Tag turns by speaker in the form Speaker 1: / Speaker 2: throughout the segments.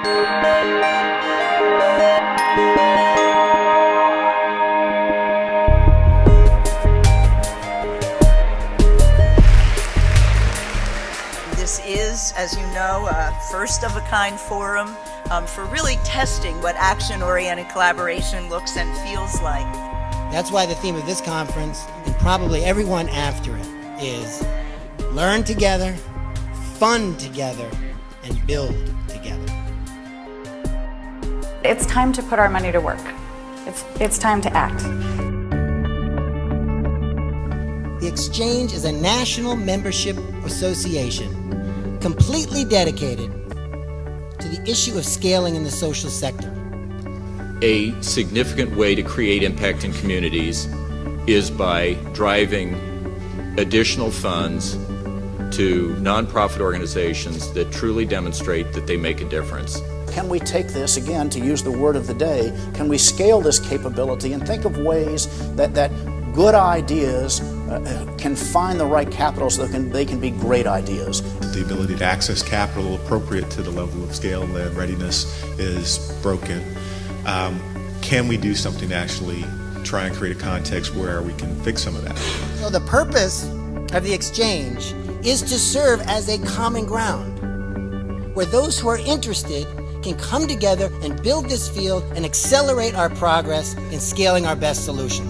Speaker 1: This is, as you know, a first-of-a-kind forum for really testing what action-oriented collaboration looks and feels like.
Speaker 2: That's why the theme of this conference, and probably everyone after it, is learn together, fund together, and build together.
Speaker 3: It's time to put our money to work. It's time to act.
Speaker 2: The Exchange is a national membership association completely dedicated to the issue of scaling in the social sector.
Speaker 4: A significant way to create impact in communities is by driving additional funds to nonprofit organizations that truly demonstrate that they make a difference.
Speaker 5: Can we take this, again, to use the word of the day, can we scale this capability and think of ways that good ideas can find the right capital so they can be great ideas.
Speaker 6: The ability to access capital appropriate to the level of scale and readiness is broken. Can we do something to actually try and create a context where we can fix some of that?
Speaker 2: So the purpose of the Exchange is to serve as a common ground where those who are interested can come together and build this field and accelerate our progress in scaling our best solutions.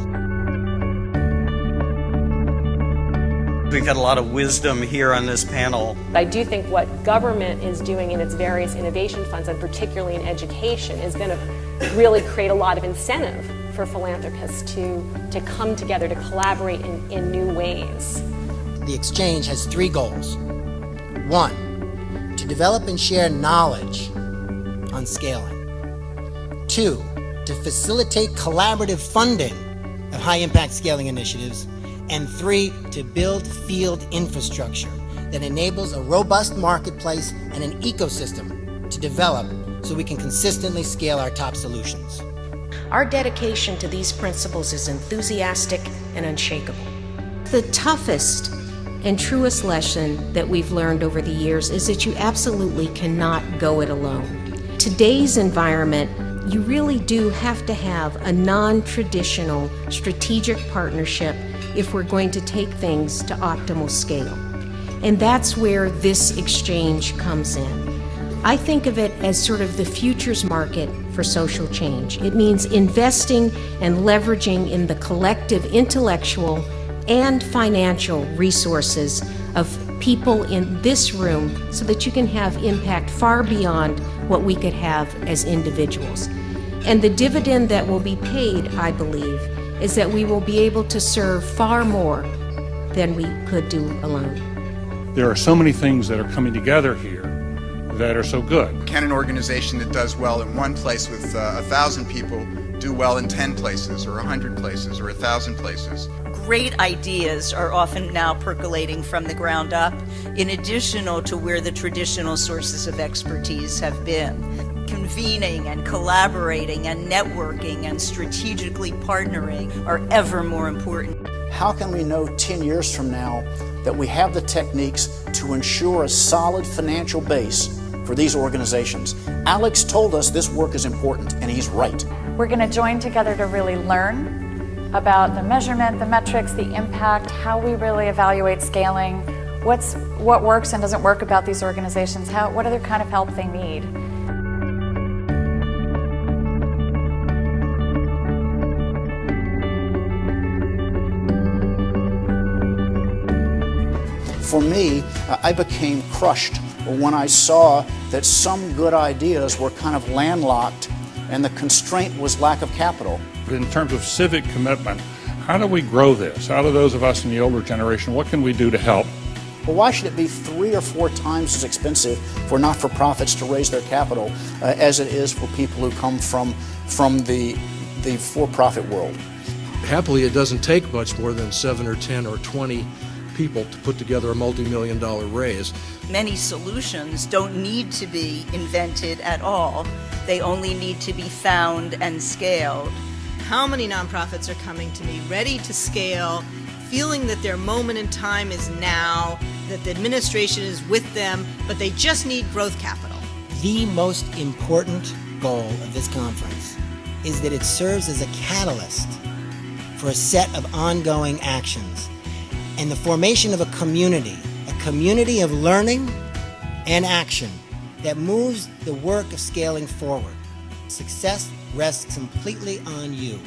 Speaker 7: We've got a lot of wisdom here on this panel.
Speaker 8: I do think what government is doing in its various innovation funds, and particularly in education, is going to really create a lot of incentive for philanthropists to come together, to collaborate in new ways.
Speaker 2: The Exchange has 3 goals. 1, to develop and share knowledge on scaling. 2, to facilitate collaborative funding of high-impact scaling initiatives. And 3, to build field infrastructure that enables a robust marketplace and an ecosystem to develop so we can consistently scale our top solutions.
Speaker 9: Our dedication to these principles is enthusiastic and unshakable. The toughest and truest lesson that we've learned over the years is that you absolutely cannot go it alone. Today's environment, you really do have to have a non-traditional strategic partnership if we're going to take things to optimal scale. And that's where this exchange comes in. I think of it as sort of the futures market for social change. It means investing and leveraging in the collective intellectual and financial resources of people in this room so that you can have impact far beyond what we could have as individuals. And the dividend that will be paid, I believe, is that we will be able to serve far more than we could do alone.
Speaker 10: There are so many things that are coming together here that are so good.
Speaker 11: Can an organization that does well in one place with 1,000 people do well in 10 places or 100 places or 1,000 places?
Speaker 1: Great ideas are often now percolating from the ground up, in addition to where the traditional sources of expertise have been. Convening and collaborating and networking and strategically partnering are ever more important.
Speaker 5: How can we know 10 years from now that we have the techniques to ensure a solid financial base for these organizations? Alex told us this work is important, and he's right.
Speaker 3: We're going to join together to really learn about the measurement, the metrics, the impact, how we really evaluate scaling, what works and doesn't work about these organizations, what other kind of help they need.
Speaker 5: For me, I became crushed when I saw that some good ideas were kind of landlocked and the constraint was lack of capital.
Speaker 10: In terms of civic commitment, how do we grow this? How do those of us in the older generation, what can we do to help?
Speaker 5: Well, why should it be 3 or 4 times as expensive for not-for-profits to raise their capital as it is for people who come from the for-profit world?
Speaker 12: Happily, it doesn't take much more than 7 or 10 or 20 people to put together a multi-million-dollar raise.
Speaker 1: Many solutions don't need to be invented at all. They only need to be found and scaled.
Speaker 13: How many nonprofits are coming to me ready to scale, feeling that their moment in time is now, that the administration is with them, but they just need growth capital?
Speaker 2: the most important goal of this conference is that it serves as a catalyst for a set of ongoing actions and the formation of a community of learning and action that moves the work of scaling forward. Success rests completely on you.